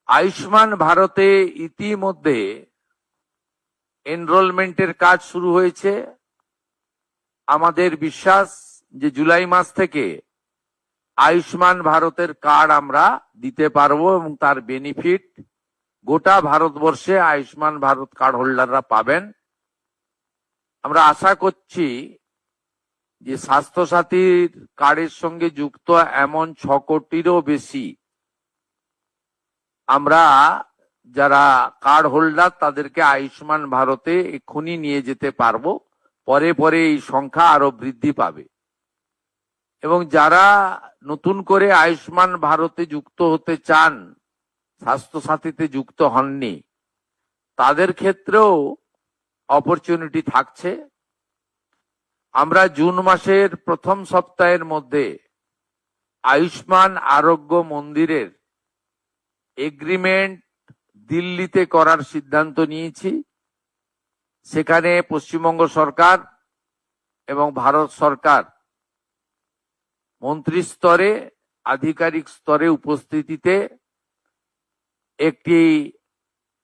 আয়ুষ্মান ভারতে ইতিমধ্যে এনরোলমেন্টের কাজ শুরু হয়েছে। আমাদের বিশ্বাস যে জুলাই মাস থেকে আয়ুষ্মান ভারতের কার্ড আমরা দিতে পারবো এবং তার বেনিফিট গোটা ভারতবর্ষে আয়ুষ্মান ভারত কার্ড হোল্ডাররা পাবেন। আমরা আশা করছি যে স্বাস্থ্যসাথীর কার্ডের সঙ্গে যুক্ত এমন 6 কোটিরও বেশি আমরা যারা কার্ড হোল্ডার তাদেরকে আয়ুষ্মান ভারতে এক্ষুনি নিয়ে যেতে পারবো। পরে পরে এই সংখ্যা আরো বৃদ্ধি পাবে এবং যারা নতুন করে আয়ুষ্মান ভারতে যুক্ত হতে চান, স্বাস্থ্যসাথীতে যুক্ত হননি, তাদের ক্ষেত্রেও অপরচুনিটি থাকছে। আমরা জুন মাসের প্রথম সপ্তাহের মধ্যে আয়ুষ্মান আরোগ্য মন্দিরের এগ্রিমেন্ট দিল্লিতে করার সিদ্ধান্ত নিয়েছি। সেখানে পশ্চিমবঙ্গ সরকার এবং ভারত সরকার মন্ত্রী স্তরে, আধিকারিক স্তরে উপস্থিতিতে একটি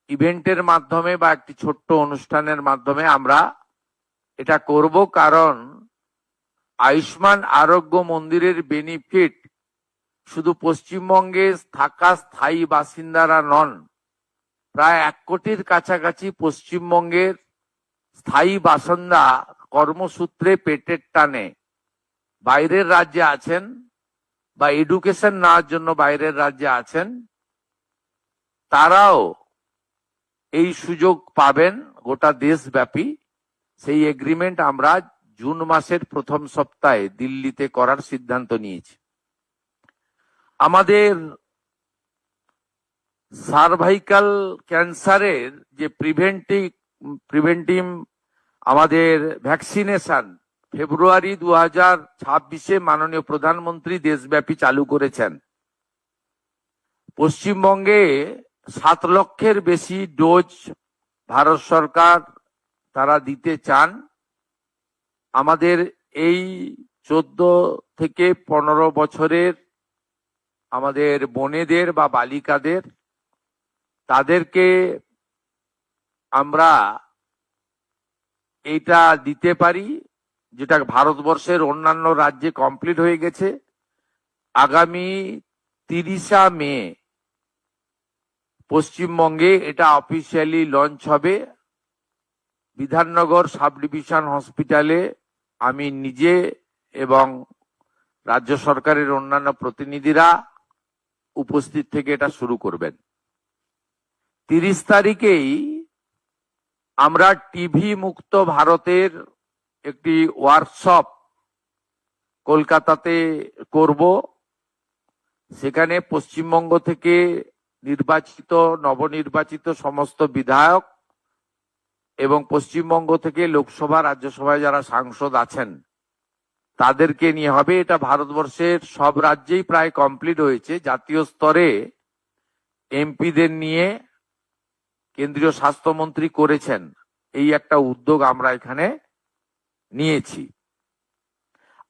ইভেন্টের মাধ্যমে বা একটি ছোট্ট অনুষ্ঠানের মাধ্যমে আমরা এটা করব। কারণ আয়ুষ্মান আরোগ্য মন্দিরের বেনিফিট শুধু পশ্চিমবঙ্গে থাকা স্থায়ী বাসিন্দারা নন, প্রায় 1 কোটির কাছাকাছি পশ্চিমবঙ্গের স্থায়ী বাসিন্দা কর্মসূত্রে পেটের টানে বাইরের রাজ্যে আছেন বা এডুকেশন নেওয়ার জন্য বাইরের রাজ্যে আছেন, তারাও এই সুযোগ পাবেন গোটা দেশব্যাপী। সেই এগ্রিমেন্ট আমরা জুন মাসের প্রথম সপ্তাহে দিল্লিতে করার সিদ্ধান্ত নিয়েছি। আমাদের সার্ভাইকাল ক্যান্সারের যে প্রিভেন্টিভ আমাদের ভ্যাকসিনেশন ফেব্রুয়ারি 2026-এ মাননীয় প্রধানমন্ত্রী দেশব্যাপী চালু করেছেন। পশ্চিমবঙ্গে 7 লক্ষের বেশি ডোজ ভারত সরকার তারা দিতে চান। আমাদের এই 14 থেকে 15 বছরের আমাদের বোনেদের বা বালিকাদের, তাদেরকে আমরা এটা দিতে পারি, যেটা ভারতবর্ষের অন্যান্য রাজ্যে কমপ্লিট হয়ে গেছে। আগামী 30 মে পশ্চিমবঙ্গে এটা অফিসিয়ালি লঞ্চ হবে। বিধাননগর সাব ডিভিশন হসপিটালে আমি নিজে এবং রাজ্য সরকারের অন্যান্য প্রতিনিধিরা উপস্থিত থেকে এটা শুরু করবেন। 30 তারিখেই আমরা টিভি মুক্ত ভারতের একটি ওয়ার্কশপ কলকাতাতে করব। সেখানে পশ্চিমবঙ্গ থেকে নবনির্বাচিত সমস্ত বিধায়ক এবং পশ্চিমবঙ্গ থেকে লোকসভা, রাজ্যসভায় যারা সাংসদ আছেন তাদেরকে নিয়ে হবে। এটা ভারতবর্ষের সব রাজ্যেই প্রায় কমপ্লিট হয়েছে। জাতীয় স্তরে এমপিদের নিয়ে কেন্দ্রীয় স্বাস্থ্যমন্ত্রী করেছেন। এই একটা উদ্যোগ আমরা এখানে নিয়েছি।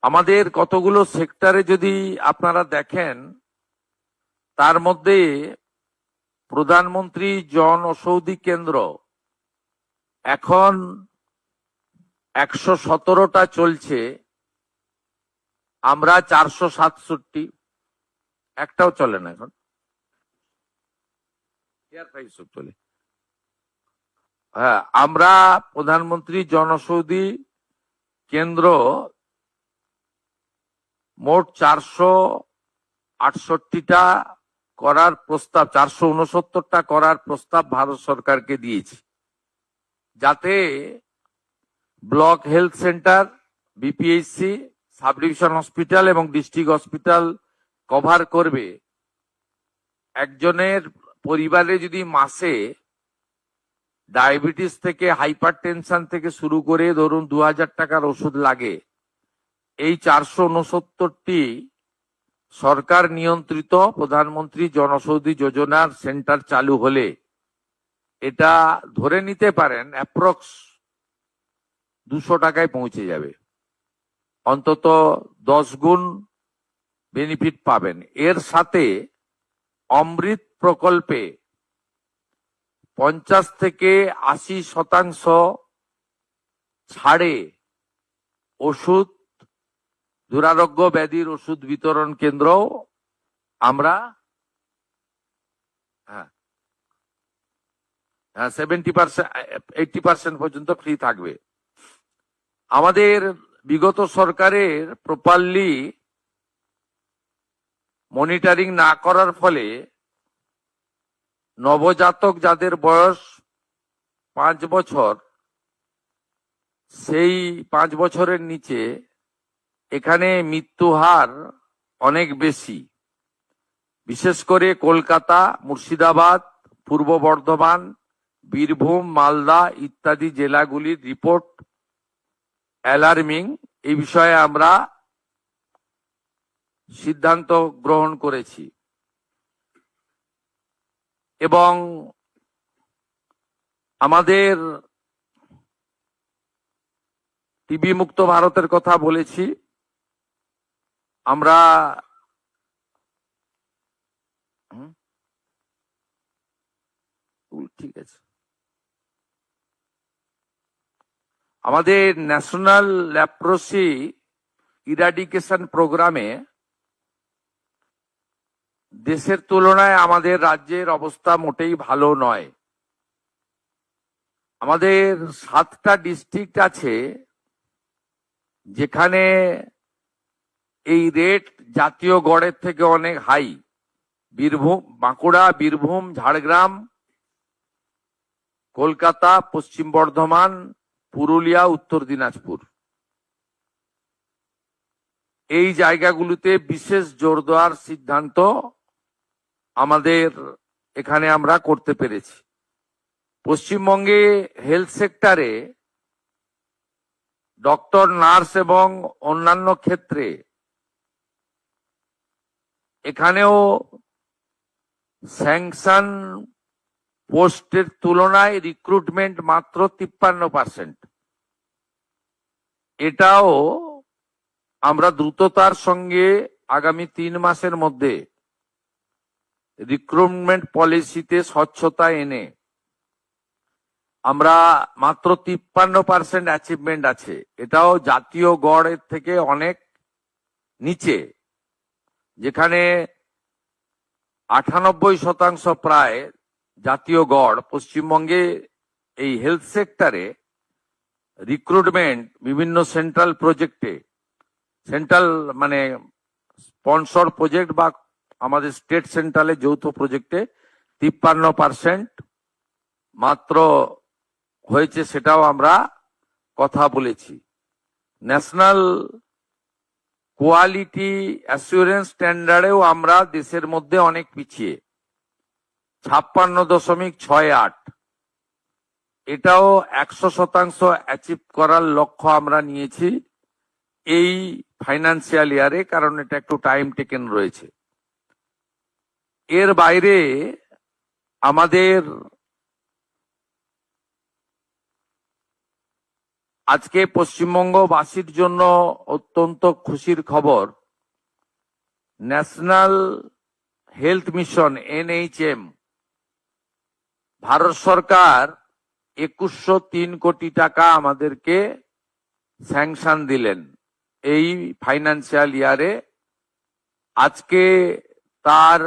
আমাদের কতগুলো সেক্টরে যদি আপনারা দেখেন, তার মধ্যে প্রধানমন্ত্রী জন ঔষধি কেন্দ্র এখন 117টা চলছে। আমরা 467, একটাও চলে না এখন, চলে। হ্যাঁ, আমরা প্রধানমন্ত্রী জনঔষধি কেন্দ্র মোট 468টা করার প্রস্তাব, 469টা করার প্রস্তাব ভারত সরকারকে দিয়েছি, যাতে block health centre, BPHC, sub division hospital এবং ডিস্ট্রিক্ট হসপিটাল কভার করবে। একজনের পরিবারে যদি মাসে ডায়াবেটিস থেকে হাইপারটেনশন থেকে শুরু করে ধরুন 2000 টাকার ওষুধ লাগে, এই 469টি সরকার নিয়ন্ত্রিত প্রধানমন্ত্রী জনঔষধি যোজনার সেন্টার চালু হলে এটা ধরে নিতে পারেন অ্যাপ্রক্স 200 টাকায় পৌঁছে যাবে। অন্তত 10 গুণ বেনিফিট পাবেন। এর সাথে অমৃত প্রকল্পে 50 থেকে 80% ছাড়ে ওষুধ, দুরারোগ্য ব্যাধির ওষুধ বিতরণ কেন্দ্র আমরা 70%, 80% পর্যন্ত ফ্রি থাকবে। আমাদের বিগত সরকারের প্রপারলি মনিটরিং না করার ফলে নবজাতক যাদের বয়স 5 বছর, সেই 5 বছরের নিচে এখানে মৃত্যু হার অনেক বেশি। বিশেষ করে কলকাতা, মুর্শিদাবাদ, পূর্ব বর্ধমান, বীরভূম, মালদা ইত্যাদি জেলাগুলির রিপোর্ট অ্যালার্মিং। এই বিষয়ে আমরা সিদ্ধান্ত গ্রহণ করেছি এবং আমাদের টিবি মুক্ত ভারতের কথা বলেছি। আমরা ঠিক আছে, আমাদের ন্যাশনাল লেপ্রোসি ইরাডিকেশন প্রোগ্রামে দেশের তুলনায় আমাদের রাজ্যের অবস্থা মোটেই ভালো নয়। আমাদের 7টা ডিস্ট্রিক্ট আছে যেখানে এই রেট জাতীয় গড়ের থেকে অনেক হাই। বীরভূম, বাঁকুড়া, বীরভূম, ঝাড়গ্রাম, কলকাতা, পশ্চিম বর্ধমান, পুরুলিয়া, উত্তর দিনাজপুর। এই জায়গাগুলোতে বিশেষ জোর দেওয়ার সিদ্ধান্ত আমাদের এখানে আমরা করতে পেরেছি। পশ্চিমবঙ্গে হেলথ সেক্টরে ডক্টর, নার্স এবং অন্যান্য ক্ষেত্রে এখানেও স্যাংশন পোস্টের তুলনায় রিক্রুটমেন্ট মাত্র 53%। এটাও আমরা দ্রুততার সঙ্গে আগামী 3 মাসের মধ্যে রিক্রুটমেন্ট পলিসিতে স্বচ্ছতা এনে আমরা মাত্র 53% অ্যাচিভমেন্ট আছে। এটাও জাতীয় গড়ের থেকে অনেক নিচে, যেখানে 98% প্রায় জাতীয় গড়। পশ্চিমবঙ্গে এই হেলথ সেক্টরে রিক্রুটমেন্ট বিভিন্ন সেন্ট্রাল প্রজেক্টে, সেন্ট্রাল মানে স্পন্সর প্রজেক্ট বা আমাদের স্টেট সেন্ট্রালের যৌথ প্রজেক্টে 53% মাত্র হয়েছে, সেটাও আমরা কথা বলেছি। ন্যাশনাল কোয়ালিটি অ্যাসুরেন্স স্ট্যান্ডার্ডেও আমরা দেশের মধ্যে অনেক পিছিয়ে, 56.68। এটাও 100% অ্যাচিভ করার লক্ষ্য আমরা নিয়েছি এই ফাইন্যান্সিয়াল ইয়ারে, কারণ এটা একটু টাইম টেকেন রয়েছে। এর বাইরে আমাদের আজকে পশ্চিমবঙ্গবাসীর জন্য অত্যন্ত খুশির খবর, national health mission NHM Bharat সরকার 2103 কোটি টাকা আমাদেরকে স্যাংশন দিলেন এই ফাইন্যান্সিয়াল ইয়ারে। আজকে তার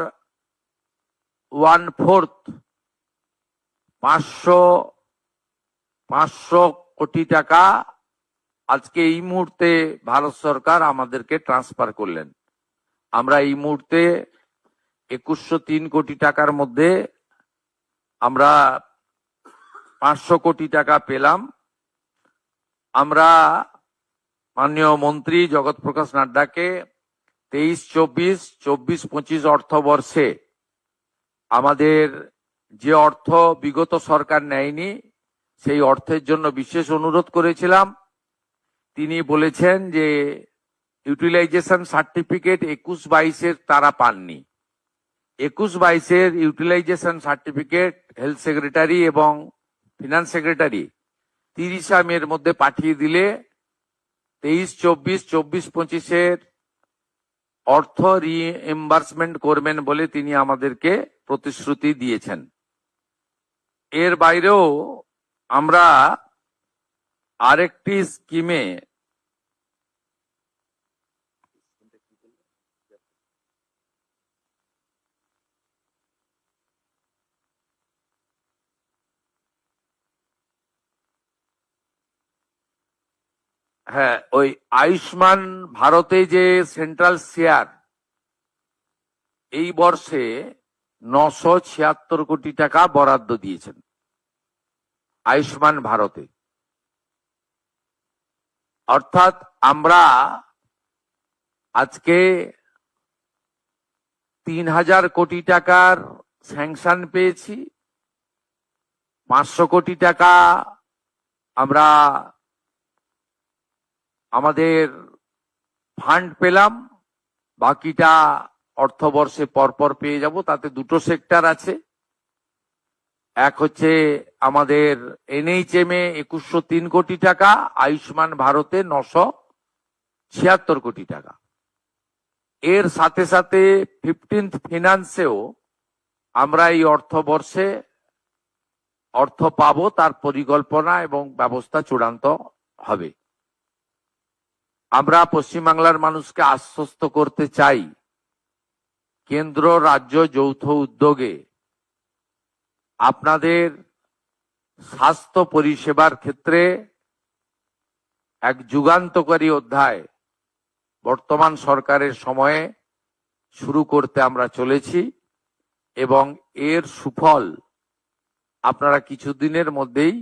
1/4 500 কোটি টাকা আজকে এই মুহূর্তে ভারত সরকার আমাদেরকে ট্রান্সফার করলেন। আমরা এই মুহূর্তে 2103 কোটি টাকার মধ্যে আমরা 500 কোটি টাকা পেলাম। আমরা মাননীয় মন্ত্রী জগৎ প্রকাশ নাড্ডাকে 23-24, 24-25 অর্থবর্ষে আমাদের যে অর্থ বিগত সরকার নেয়নি সেই অর্থের জন্য বিশেষ অনুরোধ করেছিলাম। তিনি বলেছেন যে ইউটিলাইজেশন সার্টিফিকেট 21-22 তারা পাননি। 21-22 ইউটিলাইজেশন সার্টিফিকেট হেলথ সেক্রেটারি এবং ফিনান্স সেক্রেটারি 30 মের মধ্যে পাঠিয়ে দিলে 23-24, 24-25 অর্থ রিএম্বার্সমেন্ট করবেন বলে তিনি আমাদেরকে প্রতিশ্রুতি দিয়েছেন। এর বাইরেও আমরা আরেকটি স্কিমে হ্যাঁ, ওই আয়ুষ্মান ভারতে যে সেন্ট্রাল শেয়ার এই বর্ষে 976 কোটি টাকা বরাদ্দ দিয়েছেন আয়ুষ্মান ভারতে। অর্থাৎ আমরা আজকে 3000 কোটি টাকার স্যাংশন পেয়েছি, 500 কোটি টাকা আমরা আমাদের ফান্ড পেলাম, বাকিটা অর্থবর্ষে পরপর পেয়ে যাব। তাতে দুটো সেক্টর আছে, এক হচ্ছে আমাদের NHM এ 2103 কোটি টাকা, আয়ুষ্মান ভারতে 976 কোটি টাকা। এর সাথে সাথে 15th ফিনান্সেও আমরা এই অর্থবর্ষে অর্থ পাবো, তার পরিকল্পনা এবং ব্যবস্থা চূড়ান্ত হবে। আমরা পশ্চিমবাংলার মানুষকে আশ্বস্ত করতে চাই, কেন্দ্র রাজ্য যৌথ উদ্যোগে আপনাদের স্বাস্থ্য পরিষেবার ক্ষেত্রে এক যুগান্তকারী অধ্যায় বর্তমান সরকারের সময়ে শুরু করতে আমরা চলেছি এবং এর সুফল আপনারা কিছুদিনের মধ্যেই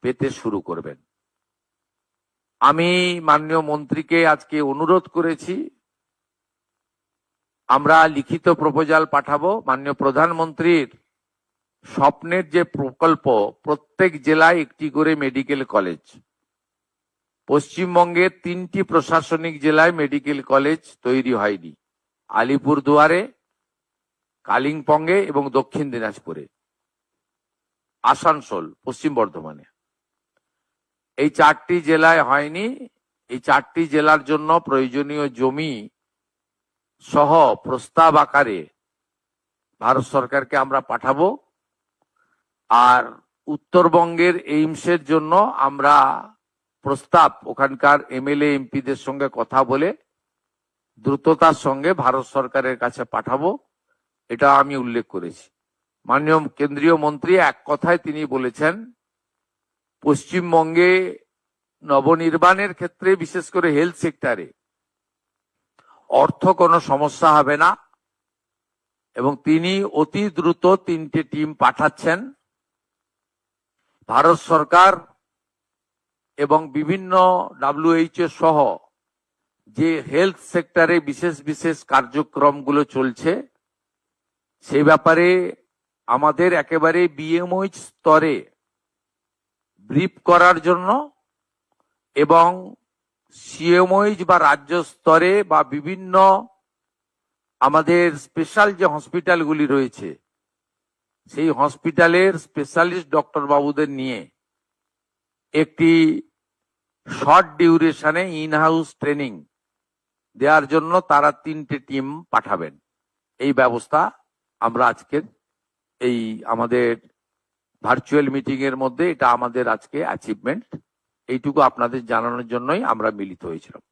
পেতে শুরু করবেন। আমি মাননীয় মন্ত্রীকে আজকে অনুরোধ করেছি, আমরা লিখিত প্রপোজাল পাঠাবো। মাননীয় প্রধানমন্ত্রীর স্বপ্নের যে প্রকল্প, প্রত্যেক জেলায় একটি করে মেডিকেল কলেজ, পশ্চিমবঙ্গের 3টি প্রশাসনিক জেলায় মেডিকেল কলেজ তৈরি হয়নি, আলিপুরদুয়ারে, কালিম্পংয়ে এবং দক্ষিণ দিনাজপুরে, আসানসোল, পশ্চিম বর্ধমানে। এই 4টি জেলায় হয়নি। এই 4টি জেলার জন্য প্রয়োজনীয় জমি সহ প্রস্তাব আকারে ভারত সরকারকে আমরা পাঠাবো। আর উত্তরবঙ্গের এইমসের জন্য আমরা প্রস্তাব ওখানকার MLA MPদের সঙ্গে কথা বলে দ্রুততার সঙ্গে ভারত সরকারের কাছে পাঠাবো, এটা আমি উল্লেখ করেছি। মাননীয় কেন্দ্রীয় মন্ত্রী এক কথায় তিনি বলেছেন, পশ্চিমবঙ্গে নবনির্মাণের ক্ষেত্রে বিশেষ করে হেলথ সেক্টরে অর্থ কোনো সমস্যা হবে না এবং তিনি অতি দ্রুত 3টে টিম পাঠাচ্ছেন। ভারত সরকার এবং বিভিন্ন WHO সহ যে হেলথ সেক্টরে বিশেষ বিশেষ কার্যক্রমগুলো চলছে সেই ব্যাপারে আমাদের একেবারে BMOH স্তরে ব্রিফ করার জন্য এবং CMOH বা রাজ্য স্তরে বা বিভিন্ন আমাদের স্পেশাল যে হসপিটালগুলি রয়েছে সেই হসপিটালের স্পেশালিস্ট ডক্টর বাবুদের নিয়ে একটি শর্ট ডিউরেশনে ইন হাউস ট্রেনিং দেওয়ার জন্য তারা 3টে টিম পাঠাবেন। এই ব্যবস্থা আমরা আজকের এই আমাদের ভার্চুয়াল মিটিং এর মধ্যে এটা আমাদের আজকে অ্যাচিভমেন্ট। এইটুকু আপনাদের জানানোর জন্যই আমরা মিলিত হয়েছিলাম।